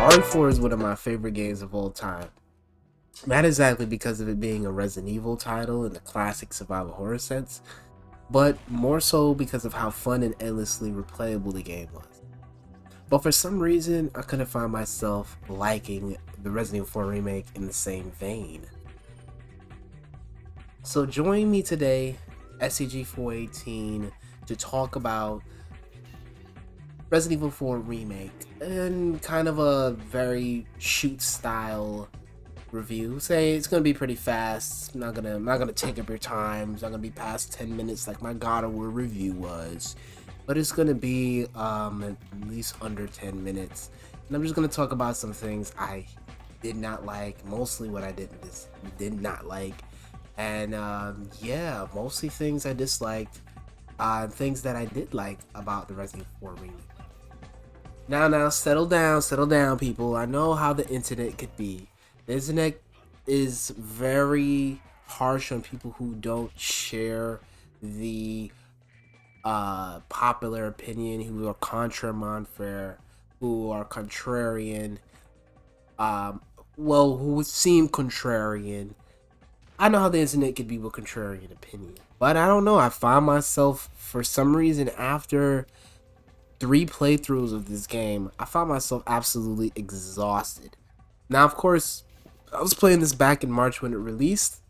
RE4 is one of my favorite games of all time. Not exactly because of it being a Resident Evil title in the classic survival horror sense, but more so because of how fun and endlessly replayable the game was. But for some reason, I couldn't find myself liking the Resident Evil 4 remake in the same vein. So join me today, SCG418, to talk about Resident Evil 4 remake and kind of a very shoot style review. Say it's gonna be pretty fast. I'm not gonna take up your time. It's not gonna be past 10 minutes like my God of War review was. But it's gonna be at least under 10 minutes. And I'm just gonna talk about some things I did not like, mostly what I did not like. And yeah, mostly things I disliked. Things that I did like about the Resident Evil 4 remake. Now, settle down, people. I know how the internet could be. The internet is very harsh on people who don't share the popular opinion, who are contramonfair, who are contrarian, who would seem contrarian. I know how the internet could be with contrarian opinion, but I don't know. I find myself, for some reason, after 3 playthroughs of this game, I found myself absolutely exhausted. Now, of course, I was playing this back in March when it released.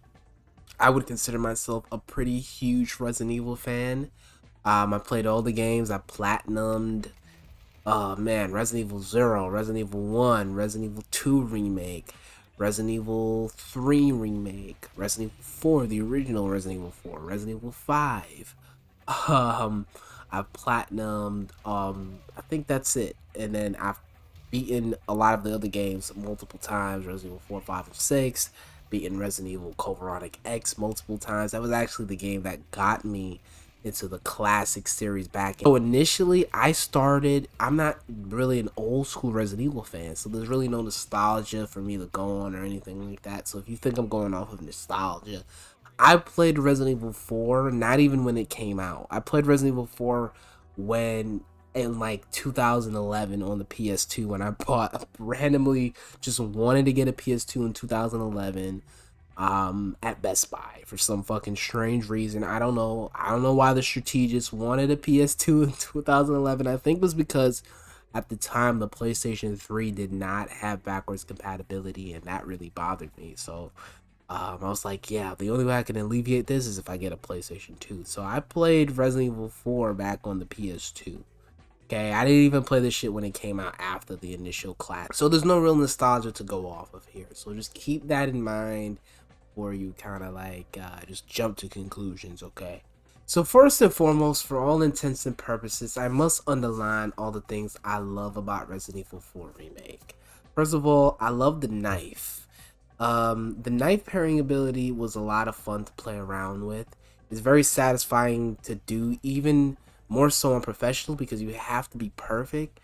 I would consider myself a pretty huge Resident Evil fan. I played all the games. I platinumed. Oh man, Resident Evil 0, Resident Evil 1, Resident Evil 2 Remake, Resident Evil 3 Remake, Resident Evil 4, the original Resident Evil 4, Resident Evil 5. I've platinumed, I think that's it. And then I've beaten a lot of the other games multiple times, Resident Evil 4, 5, and 6, beaten Resident Evil Code Veronica X multiple times. That was actually the game that got me into the classic series back. So initially, I'm not really an old school Resident Evil fan, so there's really no nostalgia for me to go on or anything like that. So if you think I'm going off of nostalgia, I played Resident Evil 4, not even when it came out. I played Resident Evil 4 when in like 2011 on the PS2, when I randomly just wanted to get a PS2 in 2011 at Best Buy for some fucking strange reason. I don't know why the strategists wanted a PS2 in 2011. I think it was because at the time the PlayStation 3 did not have backwards compatibility, and that really bothered me. So I was like, yeah, the only way I can alleviate this is if I get a PlayStation 2. So I played Resident Evil 4 back on the PS2. Okay, I didn't even play this shit when it came out after the initial class. So there's no real nostalgia to go off of here. So just keep that in mind before you kind of like just jump to conclusions, okay? So first and foremost, for all intents and purposes, I must underline all the things I love about Resident Evil 4 Remake. First of all, I love the knife. The knife pairing ability was a lot of fun to play around with. It's very satisfying to do, even more so on professional, because you have to be perfect.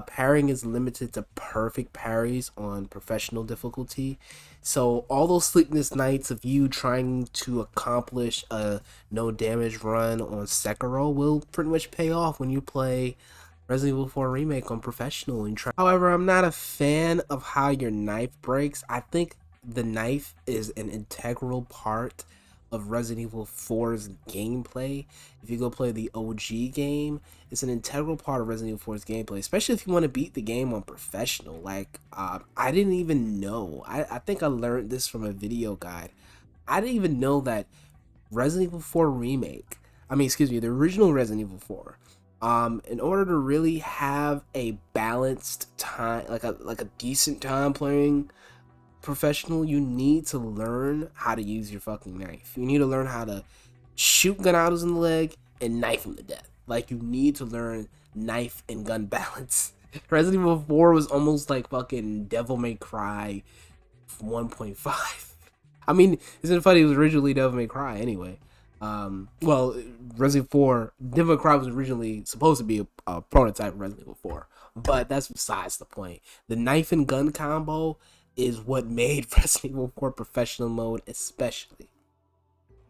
Parrying is limited to perfect parries on professional difficulty. So all those sleepless nights of you trying to accomplish a no damage run on Sekiro will pretty much pay off when you play Resident Evil 4 Remake on professional and try. However, I'm not a fan of how your knife breaks. I think the knife is an integral part of Resident Evil 4's gameplay. If you go play the OG game, it's an integral part of Resident Evil 4's gameplay, especially if you want to beat the game on professional. Like, I didn't even know. I think I learned this from a video guide. I didn't even know that Resident Evil 4 Remake, the original Resident Evil 4, in order to really have a balanced time, like a decent time playing professional, you need to learn how to use your fucking knife. You need to learn how to shoot Granados in the leg and knife him to death. Like, you need to learn knife and gun balance. Resident Evil 4 was almost like fucking Devil May Cry 1.5. I mean, isn't it funny? It was originally Devil May Cry anyway. Resident Evil 4, Devil May Cry was originally supposed to be a prototype of Resident Evil 4, but that's besides the point. The knife and gun combo is what made Resident Evil 4 professional mode especially.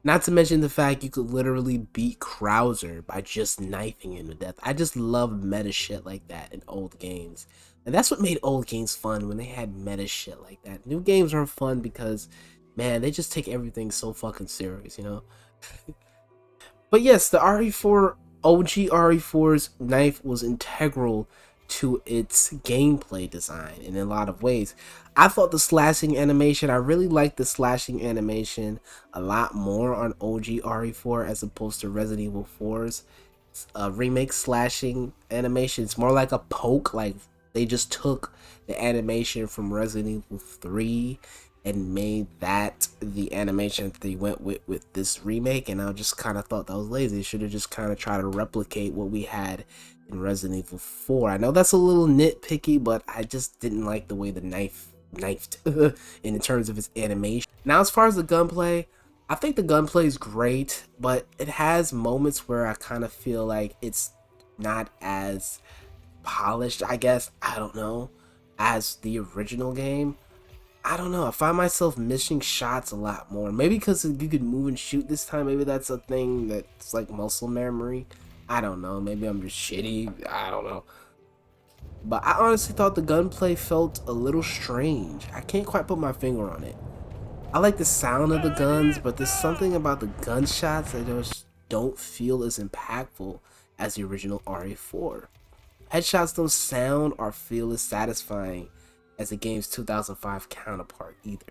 Not to mention the fact you could literally beat Krauser by just knifing him to death. I just love meta shit like that in old games. And that's what made old games fun, when they had meta shit like that. New games are fun because, man, they just take everything so fucking serious, you know? But yes, the RE4, OG RE4's knife was integral to its gameplay design in a lot of ways. I thought the slashing animation, I really liked the slashing animation a lot more on OG RE4 as opposed to Resident Evil 4's remake slashing animation. It's more like a poke, like they just took the animation from Resident Evil 3 and made that the animation that they went with this remake, and I just kind of thought that was lazy. They should have just kind of tried to replicate what we had in Resident Evil 4. I know that's a little nitpicky, but I just didn't like the way the knifed in terms of its animation. Now, as far as the gunplay, I think the gunplay is great, but it has moments where I kind of feel like it's not as polished, I guess, I don't know, as the original game. I don't know. I find myself missing shots a lot more. Maybe because you could move and shoot this time. Maybe that's a thing that's like muscle memory. I don't know. Maybe I'm just shitty. I don't know. But I honestly thought the gunplay felt a little strange. I can't quite put my finger on it. I like the sound of the guns, but there's something about the gunshots that just don't feel as impactful as the original RE4. Headshots don't sound or feel as satisfying as the game's 2005 counterpart either.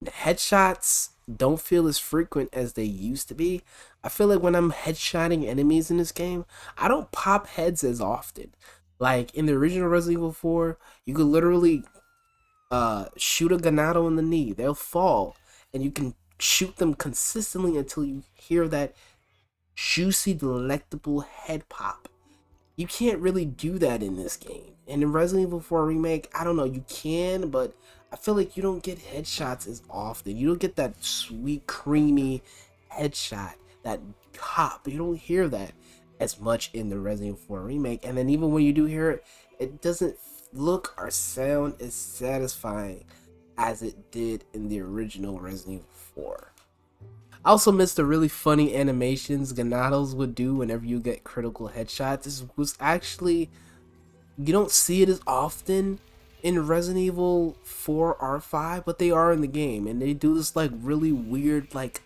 Headshots don't feel as frequent as they used to be. I feel like when I'm headshotting enemies in this game, I don't pop heads as often. Like in the original Resident Evil 4, you could literally shoot a ganado in the knee. They'll fall, and you can shoot them consistently until you hear that juicy, delectable head pop. You can't really do that in this game. And in Resident Evil 4 Remake, I don't know, you can, but I feel like you don't get headshots as often. You don't get that sweet, creamy headshot, that pop. You don't hear that as much in the Resident Evil 4 Remake. And then even when you do hear it, it doesn't look or sound as satisfying as it did in the original Resident Evil 4. I also missed the really funny animations Ganados would do whenever you get critical headshots. This was actually, you don't see it as often in Resident Evil 4 R5, but they are in the game, and they do this like really weird, like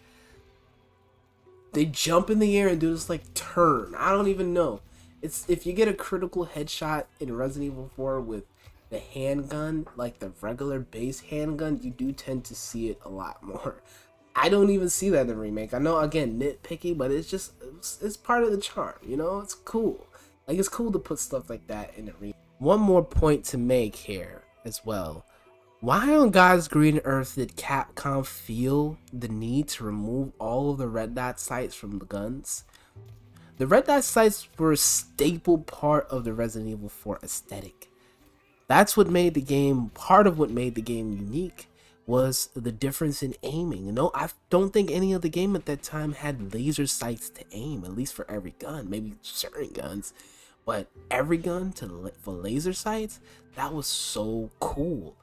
they jump in the air and do this like turn. I don't even know. It's if you get a critical headshot in Resident Evil 4 with the handgun, like the regular base handgun, you do tend to see it a lot more. I don't even see that in the remake. I know, again, nitpicky, but it's just it's part of the charm, you know? It's cool. Like, it's cool to put stuff like that in the remake. One more point to make here as well. Why on God's green earth did Capcom feel the need to remove all of the red dot sights from the guns? The red dot sights were a staple part of the Resident Evil 4 aesthetic. That's what made the game, part of what made the game unique was the difference in aiming. No, I don't think any other game at that time had laser sights to aim, at least for every gun, maybe certain guns, but every gun for laser sights, that was so cool.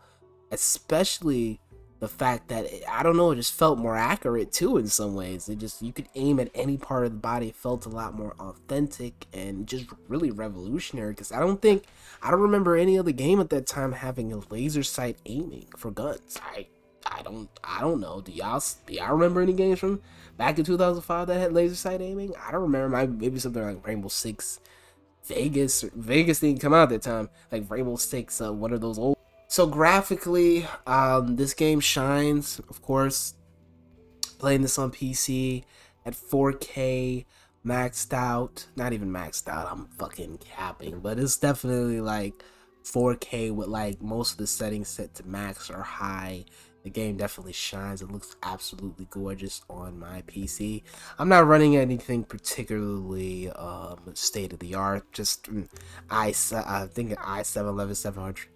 Especially the fact that I don't know, it just felt more accurate too in some ways. It just, you could aim at any part of the body. It felt a lot more authentic and just really revolutionary, because I don't remember any other game at that time having a laser sight aiming for guns. I don't know. Do y'all remember any games from back in 2005 that had laser sight aiming? I don't remember. Maybe something like Rainbow Six Vegas didn't come out at that time. Like Rainbow Six, one of those old. So graphically, this game shines, of course. Playing this on PC at 4K, maxed out. Not even maxed out, I'm fucking capping. But it's definitely like 4K with like most of the settings set to max or high, the game definitely shines. It looks absolutely gorgeous on my PC. I'm not running anything particularly state of the art. Just I think an i7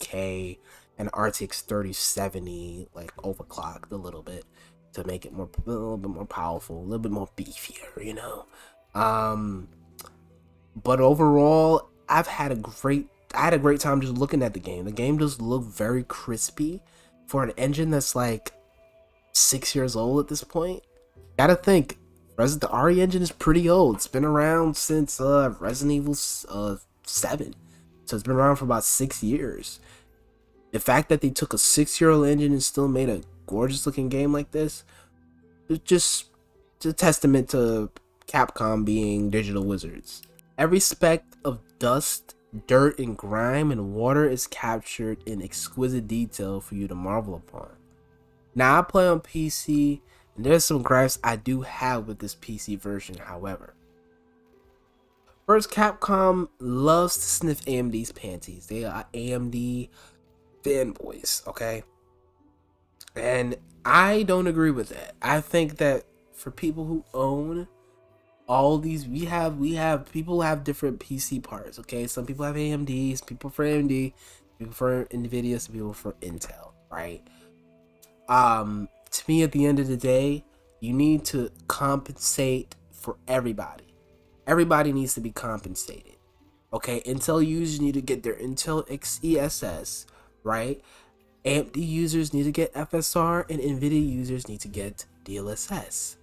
11700K and RTX 3070 like overclocked a little bit to make it a little bit more powerful, a little bit more beefier, you know. Um, but overall, I had a great time just looking at the game. The game does look very crispy for an engine that's like 6 years old at this point. Gotta think, the RE engine is pretty old. It's been around since Resident Evil 7, so it's been around for about 6 years. The fact that they took a 6-year-old engine and still made a gorgeous looking game like this, it's just a testament to Capcom being digital wizards. Every speck of dust, dirt, and grime and water is captured in exquisite detail for you to marvel upon. Now, I play on PC, and there's some gripes I do have with this PC version, however. First, Capcom loves to sniff AMD's panties. They are AMD fanboys, okay? And I don't agree with that. I think that for people who own all these, we have people have different PC parts, okay? Some people have AMD, some people for AMD, people for Nvidia, some people for Intel, right? To me, at the end of the day, you need to compensate for everybody. Everybody needs to be compensated. Okay, Intel users need to get their Intel XeSS, right? AMD users need to get FSR, and Nvidia users need to get DLSS.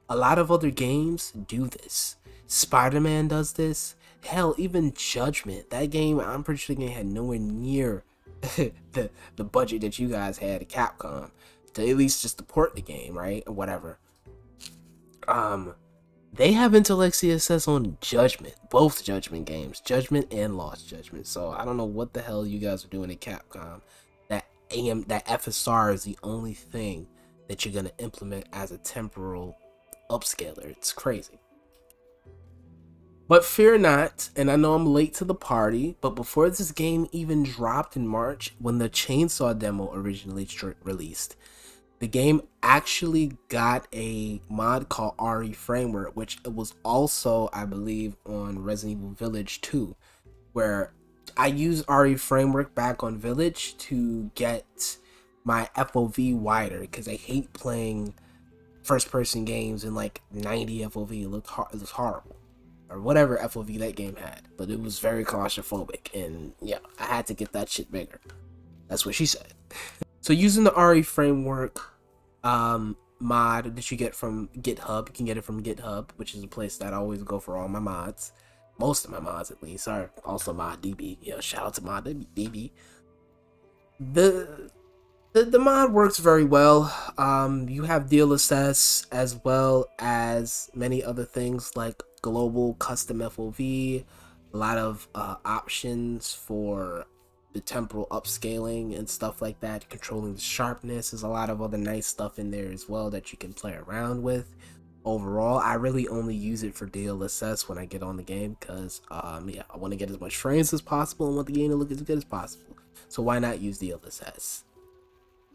A lot of other games do this. Spider-Man does this. Hell, even Judgment. That game, I'm pretty sure the game had nowhere near the budget that you guys had at Capcom to at least just support the game, right? Or whatever. They have Intel XeSS on Judgment, both Judgment games, Judgment and Lost Judgment. So I don't know what the hell you guys are doing at Capcom. That FSR is the only thing that you're gonna implement as a temporal upscaler. It's crazy. But fear not, and I know I'm late to the party, but before this game even dropped in March, when the Chainsaw demo originally released, the game actually got a mod called RE Framework, which it was also, I believe, on Resident Evil Village 2, where I used RE Framework back on Village to get my FOV wider, because I hate playing first-person games in like 90 FOV. It looks horrible. Or whatever FOV that game had. But it was very claustrophobic, and yeah, I had to get that shit bigger. That's what she said. So using the RE Framework mod that you get from GitHub, you can get it from GitHub, which is a place that I always go for all my mods. Most of my mods, at least. Or also ModDB. Yeah, shout out to ModDB. The mod works very well. You have DLSS as well as many other things like global custom FOV, a lot of options for the temporal upscaling and stuff like that, controlling the sharpness. There's a lot of other nice stuff in there as well that you can play around with. Overall, I really only use it for DLSS when I get on the game because yeah, I want to get as much frames as possible and want the game to look as good as possible. So why not use DLSS?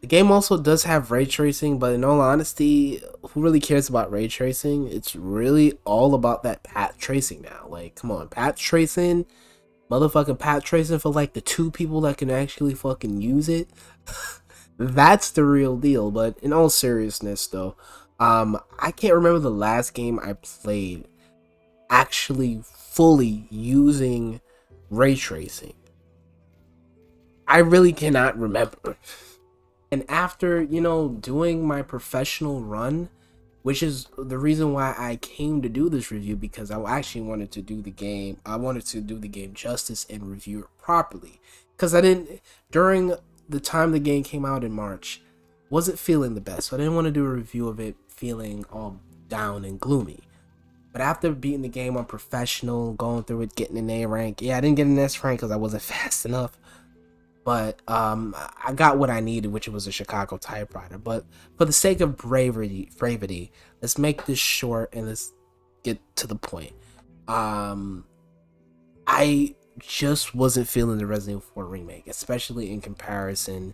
The game also does have ray tracing, but in all honesty, who really cares about ray tracing? It's really all about that path tracing now. Like, come on, path tracing, motherfucking path tracing for like the 2 people that can actually fucking use it. That's the real deal. But in all seriousness, though, I can't remember the last game I played actually fully using ray tracing. I really cannot remember. And after, you know, doing my professional run, which is the reason why I came to do this review, because I actually wanted to do the game. I wanted to do the game justice and review it properly. Because I didn't, during the time the game came out in March, wasn't feeling the best. So I didn't want to do a review of it feeling all down and gloomy. But after beating the game on professional, going through it, getting an A rank. Yeah, I didn't get an S rank because I wasn't fast enough. But I got what I needed, which was a Chicago typewriter. But for the sake of brevity, let's make this short and let's get to the point. I just wasn't feeling the Resident Evil 4 remake, especially in comparison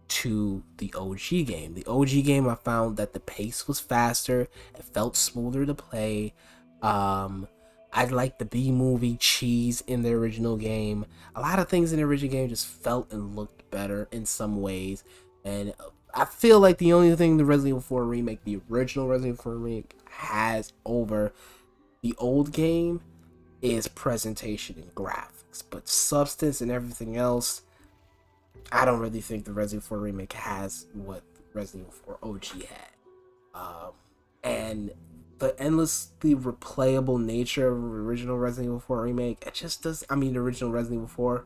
to the OG game. The OG game, I found that the pace was faster, it felt smoother to play. Um, I liked the B movie cheese in the original game. A lot of things in the original game just felt and looked better in some ways, and I feel like the only thing the Resident Evil 4 remake, the original Resident Evil 4 remake, has over the old game is presentation and graphics, but substance and everything else, I don't really think the Resident Evil 4 remake has what Resident Evil 4 OG had. And the endlessly replayable nature of the original Resident Evil 4 remake, it just does. I mean, the original Resident Evil 4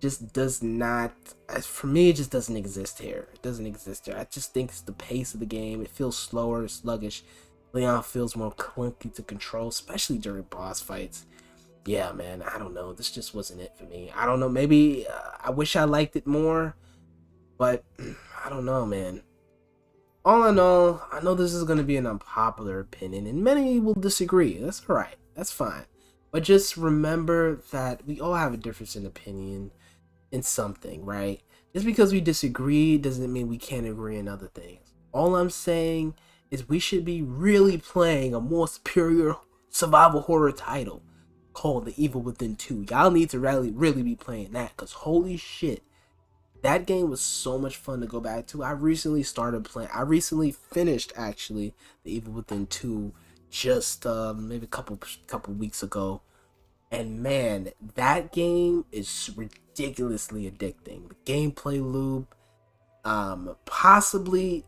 just does not. For me, it just doesn't exist here. It doesn't exist here. I just think it's the pace of the game. It feels slower, sluggish. Leon feels more clunky to control, especially during boss fights. Yeah, man, I don't know. This just wasn't it for me. I don't know. Maybe I wish I liked it more, but I don't know, man. All in all, I know this is going to be an unpopular opinion, and many will disagree. That's all right. That's fine. But just remember that we all have a difference in opinion in something, right? Just because we disagree doesn't mean we can't agree in other things. All I'm saying is we should be really playing a more superior survival horror title called The Evil Within 2. Y'all need to really be playing that, because holy shit, that game was so much fun to go back to. I recently finished actually The Evil Within 2 just maybe a couple weeks ago. And man, that game is ridiculously addicting. The gameplay loop, possibly,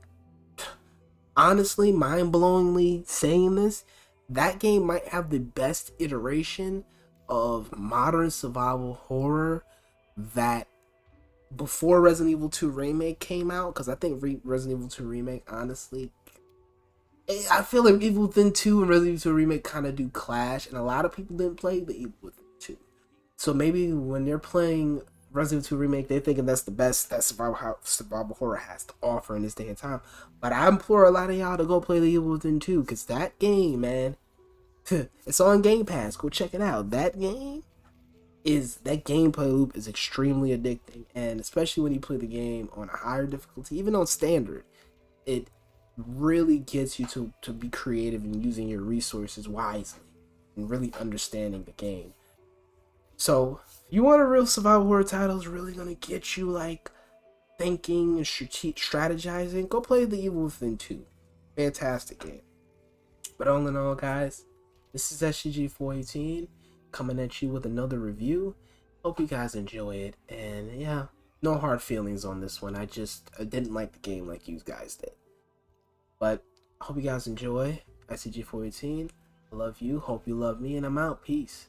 honestly, mind-blowingly saying this, that game might have the best iteration of modern survival horror that before Resident Evil 2 Remake came out, because I think Resident Evil 2 Remake, honestly, I feel like Evil Within 2 and Resident Evil 2 Remake kind of do clash, and a lot of people didn't play the Evil Within 2. So maybe when they're playing Resident Evil 2 Remake, they're thinking that's the best that survival horror has to offer in this day and time. But I implore a lot of y'all to go play the Evil Within 2, because that game, man, it's on Game Pass. Go check it out. That gameplay loop is extremely addicting, and especially when you play the game on a higher difficulty, even on standard, it really gets you to be creative and using your resources wisely and really understanding the game. So if you want a real survival horror title that's really gonna get you like thinking and strategizing, go play The Evil Within 2. Fantastic game. But all in all, guys, this is SCG418 coming at you with another review. Hope you guys enjoy it, and yeah, no hard feelings on this one. I didn't like the game like you guys did. But I hope you guys enjoy SCG418. I love you, hope you love me, and I'm out. Peace.